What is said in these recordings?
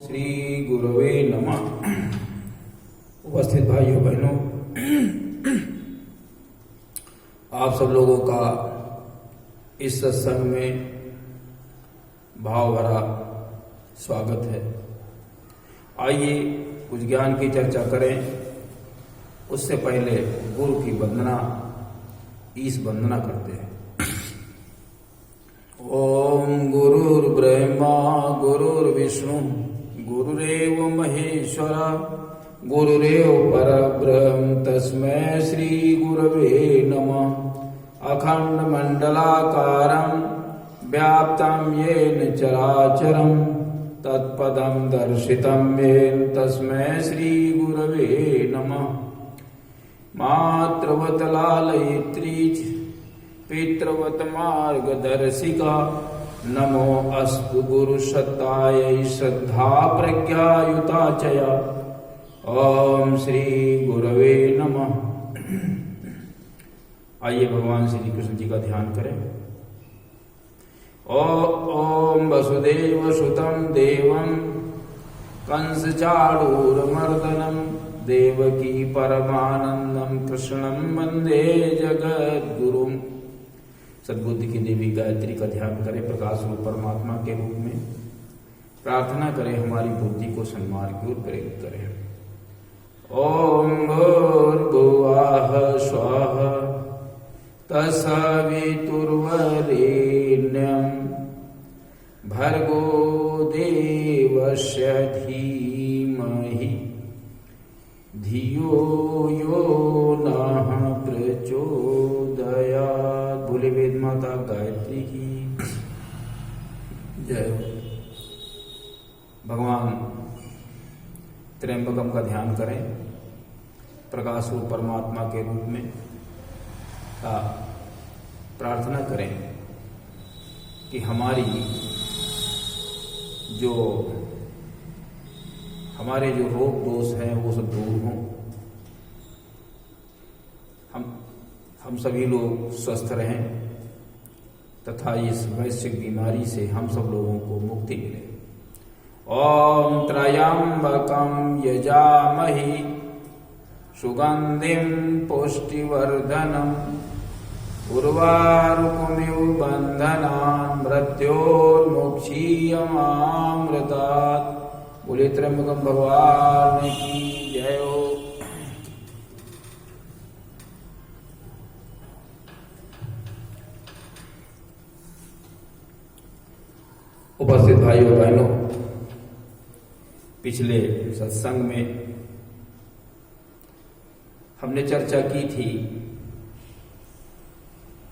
श्री गुरवे नमः। उपस्थित भाइयों बहनों, आप सब लोगों का इस सत्संग में भाव भरा स्वागत है। आइए कुछ ज्ञान की चर्चा करें। उससे पहले गुरु की वंदना, ईश वंदना करते हैं। ओम गुरुर्ब्रह्मा गुरुर्विष्णु गुरुरेव महेश्वर गुरुरेव परब्रह्म तस्मै श्री गुरवे नमः। अखंड मंडलाकारं व्याप्तं येन चराचरं तत्पदं दर्शितं येन तस्मै श्री गुरवे नमः। मातृवत लालयित्री पितृवत मार्गदर्शिका नमो अस्तु गुरुसत्तायै श्रद्धा प्रज्ञायुता चया। ओम श्री गुरवे नमः। आइए भगवान श्री कृष्ण जी का ध्यान करें। ओम वसुदेव सुतं देवं कंस चाणूरमर्दनं देवकी परमानंदं कृष्णं वंदे जगद्गुरुं। सद्बुद्धि की देवी गायत्री का ध्यान करें। प्रकाश रूप परमात्मा के रूप में प्रार्थना करें, हमारी बुद्धि को सन्मार्ग की ओर प्रेरित करें। ओम भूर्भुवः स्वः तत्सवितुर्वरेण्यं भर्गो देवस्य धीमहि धियो यो नः प्रचोदयात्। बोले वेद माता गायत्री की जय हो। भगवान त्र्यंबकम का ध्यान करें। प्रकाश रूप परमात्मा के रूप में प्रार्थना करें कि हमारे जो रोग दोष हैं वो सब दूर हों। हम सभी लोग स्वस्थ रहें तथा इस वैश्विक बीमारी से हम सब लोगों को मुक्ति मिले। ओम त्र्यंबकं यजामहि सुगंधिं पुष्टिवर्धनम् उर्वारुकमिव बंधनान् मृत्योर्मुक्षीयमामृतात्। बोले त्र्यंबकम भगवान की जय हो। उपस्थित भाइयों बहनों, पिछले सत्संग में हमने चर्चा की थी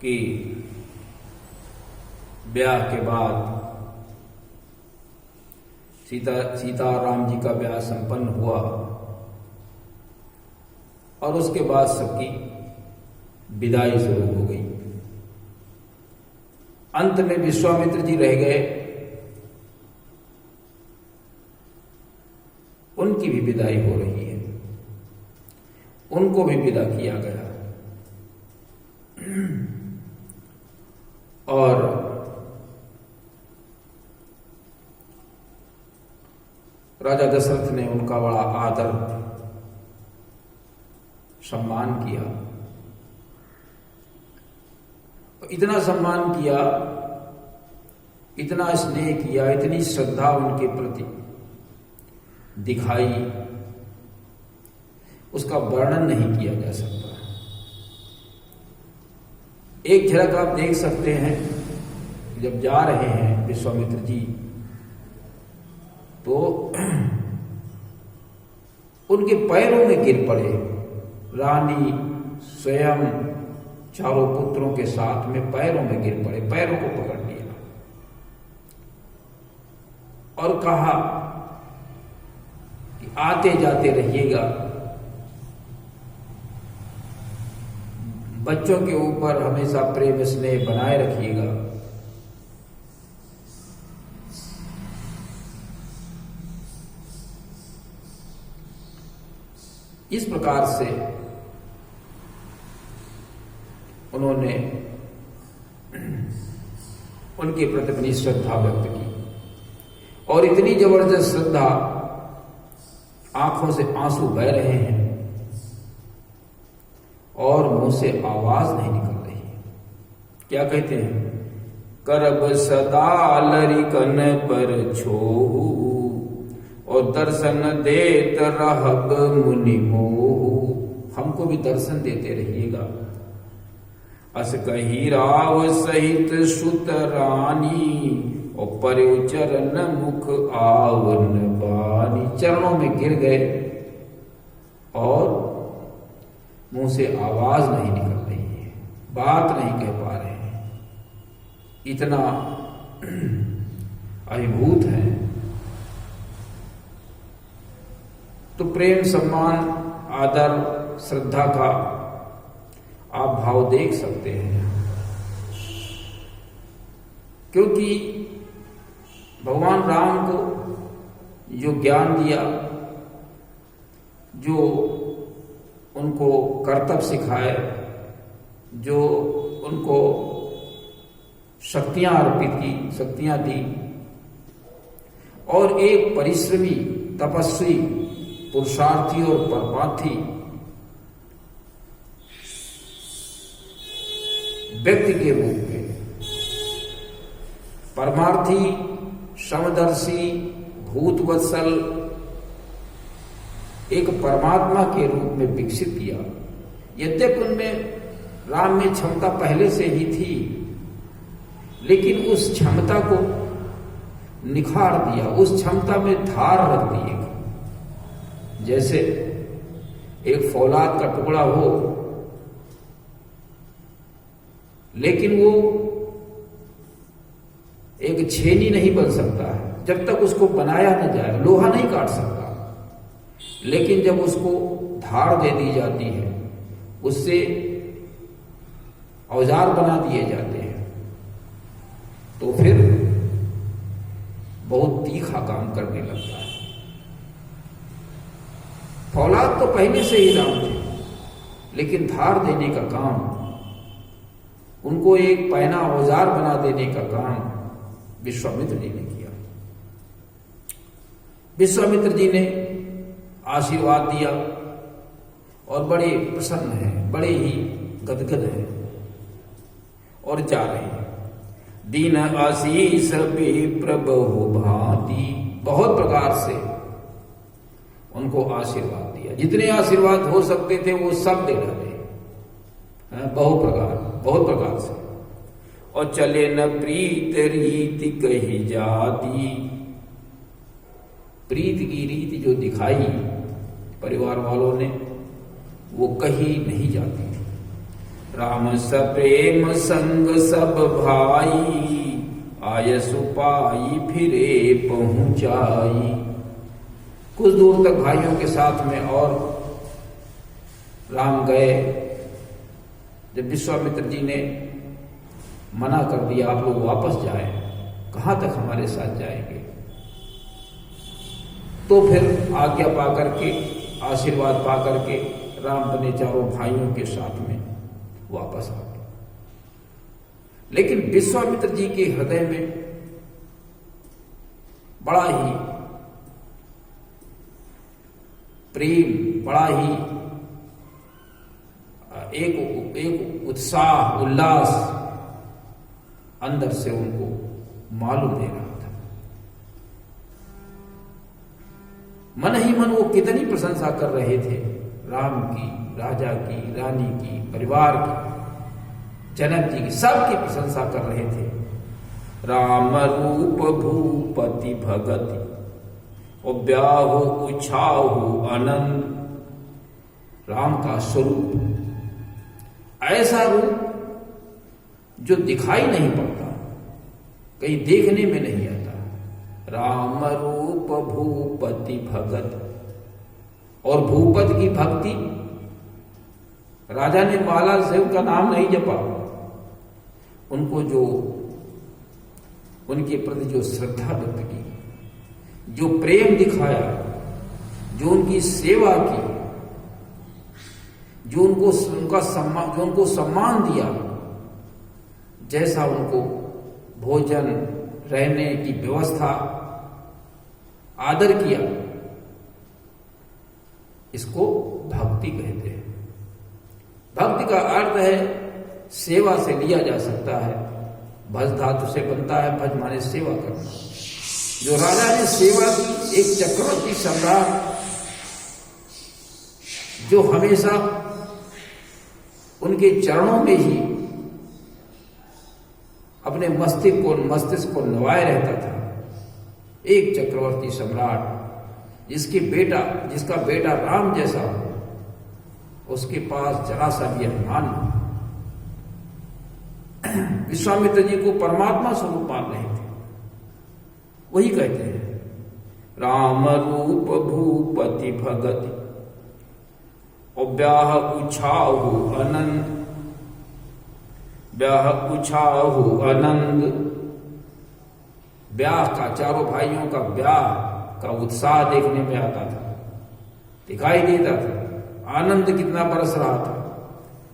कि ब्याह के बाद सीता राम जी का ब्याह संपन्न हुआ और उसके बाद सबकी विदाई शुरू हो गई। अंत में विश्वामित्र जी रह गए, उनकी भी विदाई हो रही है, उनको भी विदा किया गया। और राजा दशरथ ने उनका बड़ा आदर सम्मान किया। इतना सम्मान किया, इतना स्नेह किया, इतनी श्रद्धा उनके प्रति दिखाई, उसका वर्णन नहीं किया जा सकता। एक झलक आप देख सकते हैं, जब जा रहे हैं विश्वामित्र जी तो उनके पैरों में गिर पड़े। रानी स्वयं चारों पुत्रों के साथ में पैरों में गिर पड़े, पैरों को पकड़ लिया और कहा कि आते जाते रहिएगा, बच्चों के ऊपर हमेशा प्रेम स्नेह बनाए रखिएगा। इस प्रकार से उन्होंने उनके प्रति अपनी श्रद्धा व्यक्त की। और इतनी जबरदस्त श्रद्धा, आंखों से आंसू बह रहे हैं और मुंह से आवाज नहीं निकल रही है। क्या कहते हैं? करब सदा लरिकन पर छोहू और दर्शन देत रहब मुनि मोहू। हमको भी दर्शन देते रहिएगा। अस कही राव सहित सुत रानी और पर चरण मुख आवन बानी। चरणों में गिर गए और मुंह से आवाज नहीं निकल रही है, बात नहीं कह पा रहे हैं, इतना अभिभूत है। तो प्रेम, सम्मान, आदर, श्रद्धा का आप भाव देख सकते हैं। क्योंकि भगवान राम को जो ज्ञान दिया, जो उनको कर्तव्य सिखाए, जो उनको शक्तियां अर्पित की, शक्तियां दी, और एक परिश्रमी, तपस्वी, पुरुषार्थी और परमार्थी व्यक्ति के रूप में, परमार्थी, समदर्शी, भूतवत्सल, एक परमात्मा के रूप में विकसित किया। यद्यपि उनमें, राम में क्षमता पहले से ही थी, लेकिन उस क्षमता को निखार दिया, उस क्षमता में धार रख दी। जैसे एक फौलाद का टुकड़ा हो, लेकिन वो एक छेनी नहीं बन सकता है जब तक उसको बनाया न जाए। लोहा नहीं काट सकता, लेकिन जब उसको धार दे दी जाती है, उससे औजार बना दिए जाते हैं, तो फिर बहुत तीखा काम करने लगता है। फौलाद तो पहले से ही राम थे, लेकिन धार देने का काम, उनको एक पैना औजार बना देने का काम विश्वामित्र जी ने किया। विश्वामित्र जी ने आशीर्वाद दिया और बड़े प्रसन्न हैं, बड़े ही गदगद हैं और जा रहे हैं। दीन आशीष विप्र बहु भांति, बहुत प्रकार से उनको आशीर्वाद दिया। जितने आशीर्वाद हो सकते थे वो सब दे डाले, बहुत प्रकार से। और चले न प्रीत रीति कही जाती, प्रीत की रीति जो दिखाई परिवार वालों ने, वो कही नहीं जाती थी। राम सप्रेम संग सब भाई, आय सुपाई फिरे पहुंचाई। कुछ दूर तक भाइयों के साथ में और राम गए। जब विश्वामित्र जी ने मना कर दिया, आप लोग वापस जाएं, कहां तक हमारे साथ जाएंगे, तो फिर आज्ञा पा करके, आशीर्वाद पा करके राम अपने चारों भाइयों के साथ में वापस आ गए। लेकिन विश्वामित्र जी के हृदय में बड़ा ही प्रेम, बड़ा ही एक उत्साह, उल्लास अंदर से उनको मालूम दे रहा था। मन ही मन वो कितनी प्रशंसा कर रहे थे राम की, राजा की, रानी की, परिवार की, जनक जी की, सबकी प्रशंसा कर रहे थे। राम रूप भूपति भगति और ब्याहु उछाहु आनंद। राम का स्वरूप, ऐसा रूप जो दिखाई नहीं पड़ता, कहीं देखने में नहीं आता। राम रूप भूपति भगत, और भूपति की भक्ति, राजा ने माला से उनका नाम नहीं जपा, उनको जो उनके प्रति जो श्रद्धा व्यक्त की, जो प्रेम दिखाया, जो उनकी सेवा की, जो उनको सम्मान दिया, जैसा उनको भोजन, रहने की व्यवस्था आदर किया, इसको भक्ति कहते हैं। भक्ति का अर्थ है सेवा से लिया जा सकता है। भज धातु से बनता है, भज माने सेवा करना। जो राजा ने सेवा की, एक चक्रवर्ती सम्राट जो हमेशा उनके चरणों में ही अपने मस्तिष्क को नवाए रहता था, एक चक्रवर्ती सम्राट जिसका बेटा राम जैसा हो, उसके पास जरा सा भी अभिमान नहीं। विश्वामित्र जी को परमात्मा स्वरूप मान रहे थे। वही कहते हैं, राम रूप भूपति भगति ब्याह उछाहु अनंत, ब्याह उछाहु आनंद। ब्याह का, चारों भाइयों का ब्याह का उत्साह देखने में आता था, दिखाई देता था। आनंद कितना बरस रहा था,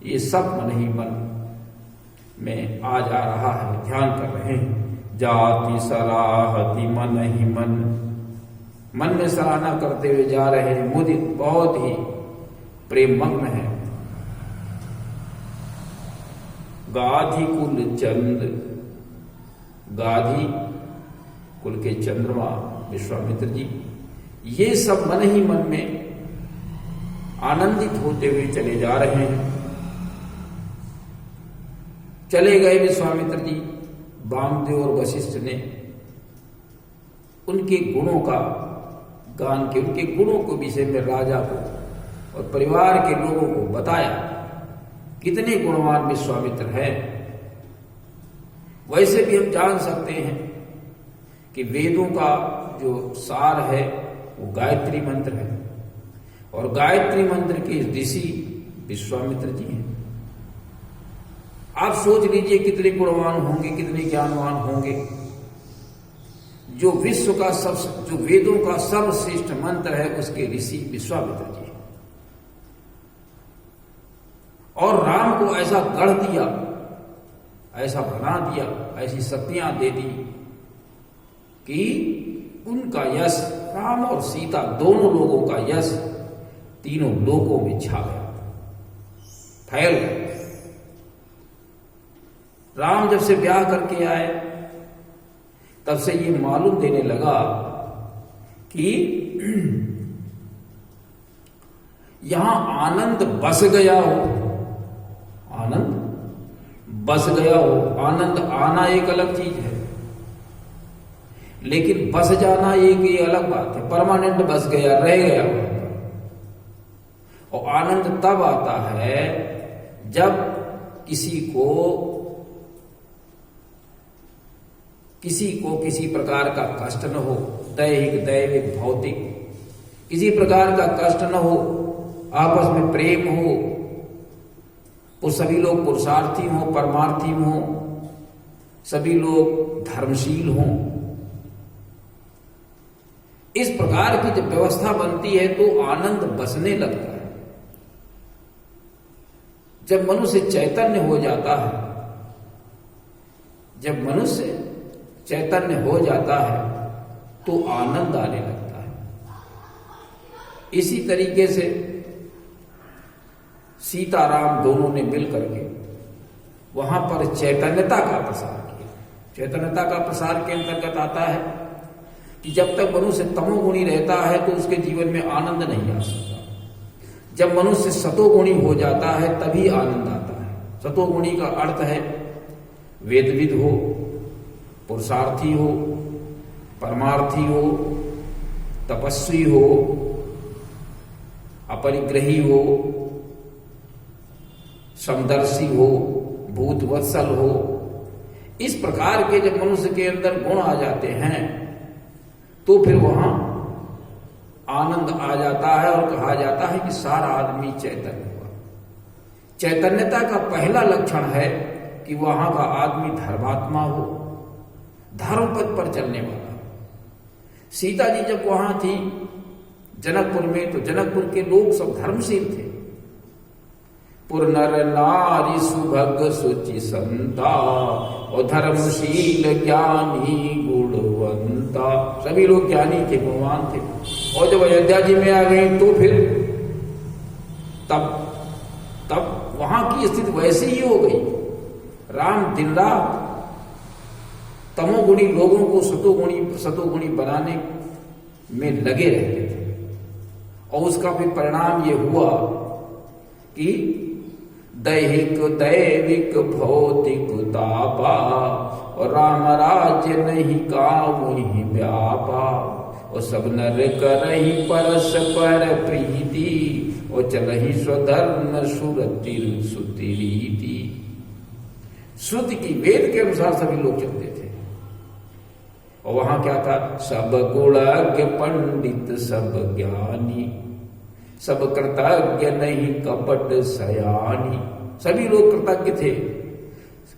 ये सब मन ही मन में आ जा रहा है। ध्यान कर रहे हैं, जाति सराहति मन ही मन में सराहना करते हुए जा रहे हैं। मुदित, बहुत ही प्रेम मग्न है। गाधी कुल चंद, गाधी कुल के चंद्रमा विश्वामित्र जी, ये सब मन ही मन में आनंदित होते हुए चले जा रहे हैं। चले गए विश्वामित्र जी। वामदेव और वशिष्ठ ने उनके गुणों का गान के, उनके गुणों के विषय में राजा को और परिवार के लोगों को बताया, कितने गुणवान विश्वामित्र है। वैसे भी हम जान सकते हैं कि वेदों का जो सार है वो गायत्री मंत्र है, और गायत्री मंत्र के ऋषि विश्वामित्र जी हैं। आप सोच लीजिए कितने गुणवान होंगे, कितने ज्ञानवान होंगे। जो विश्व का जो वेदों का सर्वश्रेष्ठ मंत्र है, उसके ऋषि विश्वामित्र जी हैं। और राम को ऐसा गढ़ दिया, ऐसा बना दिया, ऐसी शक्तियां दे दी कि उनका यश, राम और सीता दोनों लोगों का यश तीनों लोकों में छा गया, फैल गया। राम जब से ब्याह करके आए, तब से ये मालूम देने लगा कि यहां आनंद बस गया हो, आनंद बस गया हो। आनंद आना एक अलग चीज है, लेकिन बस जाना एक ये अलग बात है। परमानेंट बस गया, रह गया वहां पर। और आनंद तब आता है जब किसी को किसी प्रकार का कष्ट न हो, दैहिक, दैविक, भौतिक, किसी प्रकार का कष्ट न हो, आपस में प्रेम हो, वो सभी लोग पुरुषार्थी हों, परमार्थी हों, सभी लोग धर्मशील हों। इस प्रकार की जब व्यवस्था बनती है तो आनंद बसने लगता है। जब मनुष्य चैतन्य हो जाता है, जब मनुष्य चैतन्य हो जाता है तो आनंद आने लगता है। इसी तरीके से सीताराम दोनों ने मिल करके वहां पर चैतन्यता का प्रसार किया। चैतन्यता का प्रसार के अंतर्गत आता है कि जब तक मनुष्य तमोगुणी रहता है तो उसके जीवन में आनंद नहीं आ सकता। जब मनुष्य सतोगुणी हो जाता है तभी आनंद आता है। सतोगुणी का अर्थ है वेदविद हो, पुरुषार्थी हो, परमार्थी हो, तपस्वी हो, अपरिग्रही हो, समदर्शी हो, भूतवत्सल हो। इस प्रकार के जब मनुष्य के अंदर गुण आ जाते हैं तो फिर वहां आनंद आ जाता है और कहा जाता है कि सारा आदमी चैतन्य हुआ। चैतन्यता का पहला लक्षण है कि वहां का आदमी धर्मात्मा हो, धर्म पथ पर चलने वाला। सीता जी जब वहां थी जनकपुर में, तो जनकपुर के लोग सब धर्मशील थे। पुरनर नारी सुभग सुचि संता और धर्मशील ज्ञानी गुणवंता। सभी लोग ज्ञानी थे, गुणवान थे। और जब अयोध्या जी में आ गए तो फिर तब वहां की स्थिति वैसी ही हो गई। राम दिन रात तमोगुणी लोगों को सतोगुणी बनाने में लगे रहते थे और उसका भी परिणाम ये हुआ कि दैहिक दैविक भौतिक तापा और राम राज्य नहीं कामुहि व्यापा और सब नर करहि परस्पर प्रीति और चलहि स्वधर्म सुरतिर सुतिरीति। श्रुति की वेद के अनुसार सभी लोग चलते थे। और वहां क्या था? सब गुणज्ञ पंडित सब ज्ञानी सब कृतज्ञ नहीं कपट सयानी। सभी लोग कृतज्ञ थे,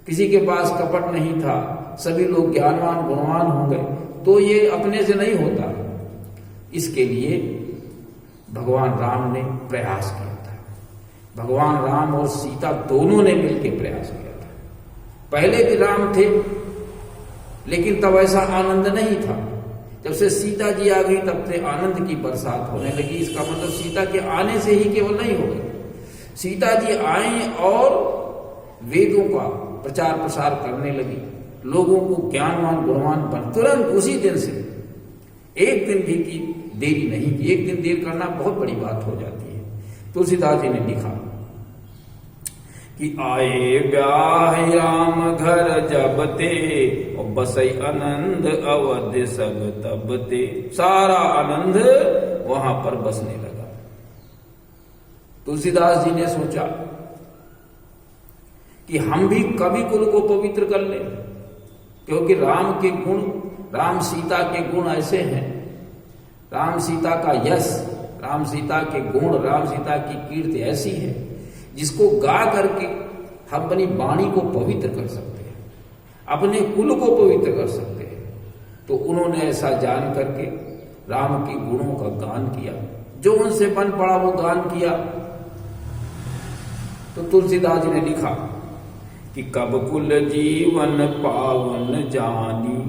किसी के पास कपट नहीं था, सभी लोग ज्ञानवान गुणवान होंगे। तो ये अपने से नहीं होता, इसके लिए भगवान राम ने प्रयास किया था। भगवान राम और सीता दोनों ने मिलकर प्रयास किया था। पहले भी राम थे लेकिन तब ऐसा आनंद नहीं था। जब से सीता जी आ गई तब से आनंद की बरसात होने लगी। इसका मतलब सीता के आने से ही केवल नहीं हो गई, सीता जी आई और वेदों का प्रचार प्रसार करने लगी, लोगों को ज्ञानवान गुणवान बन तुरंत उसी दिन से। एक दिन भी की देरी नहीं की। एक दिन देर करना बहुत बड़ी बात हो जाती है। तुलसीदास जी ने लिखा कि आए ब्याह राम घर जब ते और बसई आनंद अवध सब तब ते। सारा आनंद वहां पर बसने लगा। तुलसीदास जी ने सोचा कि हम भी कवि कुल को पवित्र कर लें, क्योंकि राम के गुण, राम सीता के गुण ऐसे हैं, राम सीता का यश, राम सीता के गुण, राम सीता की कीर्ति ऐसी है जिसको गा करके हम अपनी वाणी को पवित्र कर सकते हैं, अपने कुल को पवित्र कर सकते हैं। तो उन्होंने ऐसा जान करके राम के गुणों का गान किया, जो उनसे बन पड़ा वो गान किया। तो तुलसीदास जी ने लिखा कि कब कुल जीवन पावन जानी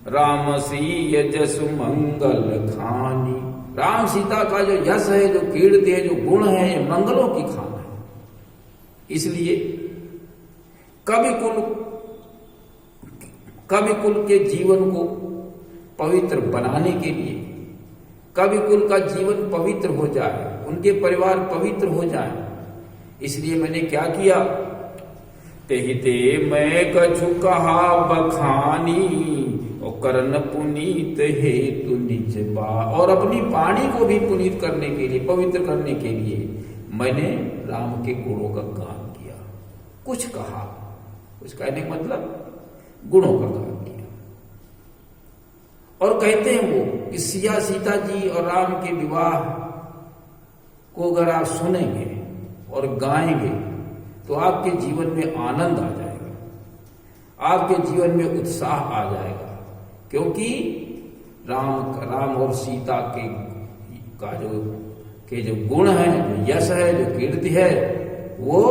राम सीय जस मंगल खानी। राम सीता का जो यश है, जो कीर्ति है, जो गुण है, ये मंगलों की खान है। इसलिए कवि कुल के जीवन को पवित्र बनाने के लिए, कवि कुल का जीवन पवित्र हो जाए, उनके परिवार पवित्र हो जाए, इसलिए मैंने क्या किया? तेहिते मैं कछु कहा बखानी और कर्ण पुनीत हेतु निज बा। और अपनी वाणी को भी पुनीत करने के लिए, पवित्र करने के लिए मैंने राम के गुणों का गान किया। कुछ कहा, कुछ कहने का मतलब गुणों का गान किया। और कहते हैं वो कि सिया सीता जी और राम के विवाह को अगर आप सुनेंगे और गाएंगे तो आपके जीवन में आनंद आ जाएगा, आपके जीवन में उत्साह आ जाएगा। क्योंकि राम और सीता के जो गुण है, जो यश है, जो कीर्ति है, वो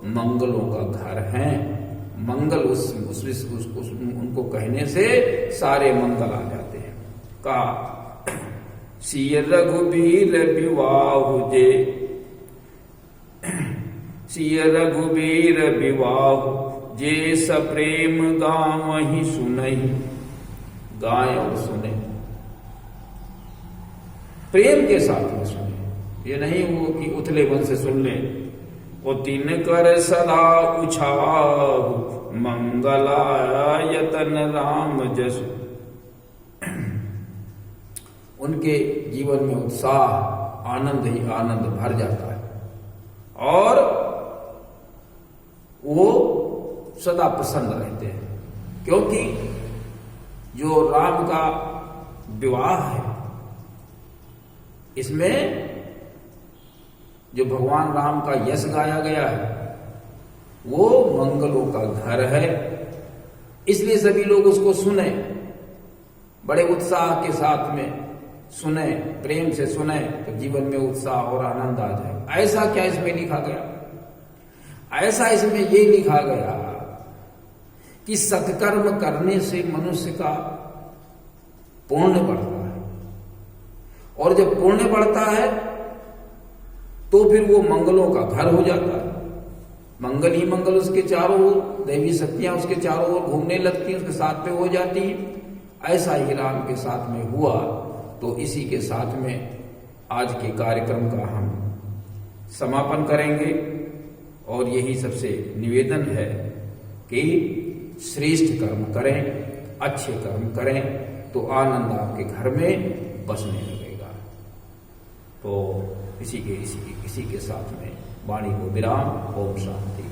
मंगलों का घर है। मंगल उनको कहने से सारे मंगल आ जाते हैं। कहा सिय रघुबीर विवाह जे, सिय रघुबीर विवाह जे सप्रेम गावहि सुनहि। गाएं और सुने, प्रेम के साथ में सुने। ये नहीं वो कि उथले मन से सुन ले। वो तीन कर सदा उछाहु मंगलायतन राम जसु। उनके जीवन में उत्साह, आनंद ही आनंद भर जाता है और वो सदा प्रसन्न रहते हैं। क्योंकि जो राम का विवाह है, इसमें जो भगवान राम का यश गाया गया है वो मंगलों का घर है। इसलिए सभी लोग उसको सुने, बड़े उत्साह के साथ में सुने, प्रेम से सुने, तो जीवन में उत्साह और आनंद आ जाए। ऐसा क्या इसमें लिखा गया? ऐसा इसमें ये लिखा गया कि सत्कर्म करने से मनुष्य का पुण्य बढ़ता है, और जब पुण्य बढ़ता है तो फिर वो मंगलों का घर हो जाता है। मंगल ही मंगल उसके चारों ओर, दैवी शक्तियां उसके चारों ओर घूमने लगती हैं, उसके साथ में हो जाती हैं। ऐसा ही राम के साथ में हुआ। तो इसी के साथ में आज के कार्यक्रम का हम समापन करेंगे, और यही सबसे निवेदन है कि श्रेष्ठ कर्म करें, अच्छे कर्म करें, तो आनंद आपके घर में बसने लगेगा। तो इसी के साथ में वाणी को विराम। ओम शांति।